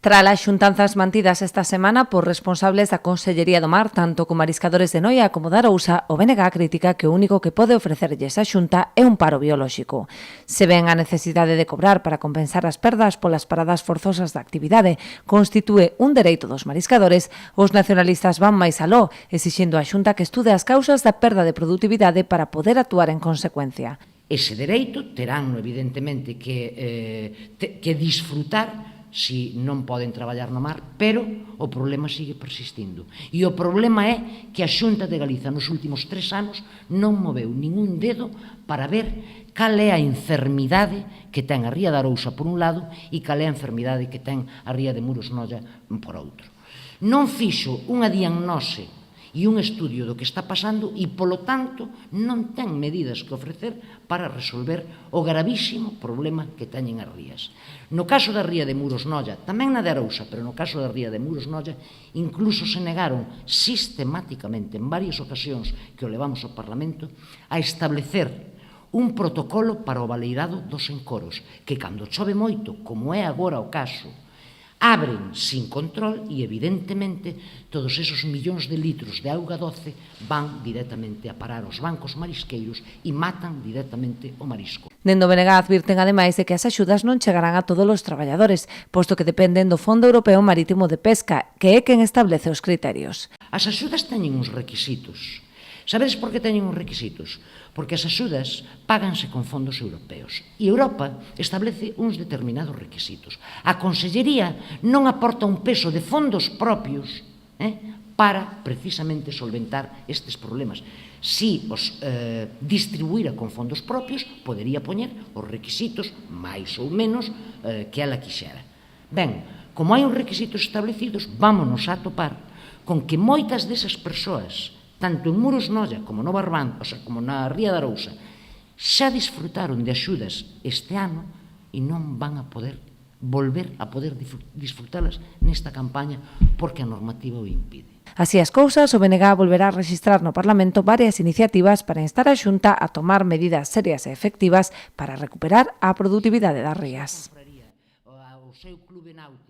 Tras as xuntanzas mantidas esta semana por responsables da Consellería do Mar, tanto con mariscadores de Noia como de Arousa, o BNG critica que o único que pode ofrecerlles a Xunta é un paro biolóxico. Se ven a necesidade de cobrar para compensar as perdas polas paradas forzosas da actividade, constitúe un dereito dos mariscadores, os nacionalistas van máis aló, exixindo á Xunta que estude as causas da perda de produtividade para poder actuar en consecuencia. Ese dereito terán, evidentemente, que disfrutar si non poden traballar no mar, pero o problema sigue persistindo. E o problema é que a Xunta de Galiza nos últimos 3 anos non moveu ningún dedo para ver cal é a enfermidade que ten a ría de Arousa por un lado e cal é a enfermidade que ten a ría de Muros Noia por outro. Non fixo unha diagnose e un estudio do que está pasando e, polo tanto, non ten medidas que ofrecer para resolver o gravísimo problema que teñen as rías. No caso da ría de Muros Noia, tamén na de Arousa, pero no caso da ría de Muros Noia, incluso se negaron sistemáticamente, en varias ocasións que o levamos ao Parlamento, a establecer un protocolo para o baleirado dos encoros, que cando chove moito, como é agora o caso, abren sin control e, evidentemente, todos esos millóns de litros de auga doce van directamente a parar aos bancos marisqueiros e matan directamente o marisco. Dende o BNG advirten ademais de que as axudas non chegarán a todos os traballadores, posto que dependen do Fondo Europeo Marítimo de Pesca, que é quen establece os criterios. As axudas teñen uns requisitos. Sabedes por que teñen uns requisitos? Porque as axudas páganse con fondos europeos e Europa establece uns determinados requisitos. A Consellería non aporta un peso de fondos propios para precisamente solventar estes problemas. Si os distribuíra con fondos propios, podería poñer os requisitos máis ou menos que ela quixera. Ben, como hai uns requisitos establecidos, vámonos a topar con que moitas desas persoas, tanto en Muros Noia como no Barbán, como na ría de Arousa, xa disfrutaron de axudas este ano e non van a poder volver a poder disfrutalas nesta campaña porque a normativa o impide. Así as cousas, o BNG volverá a rexistrar no Parlamento varias iniciativas para instar a Xunta a tomar medidas serias e efectivas para recuperar a produtividade das rías. O seu clube náutico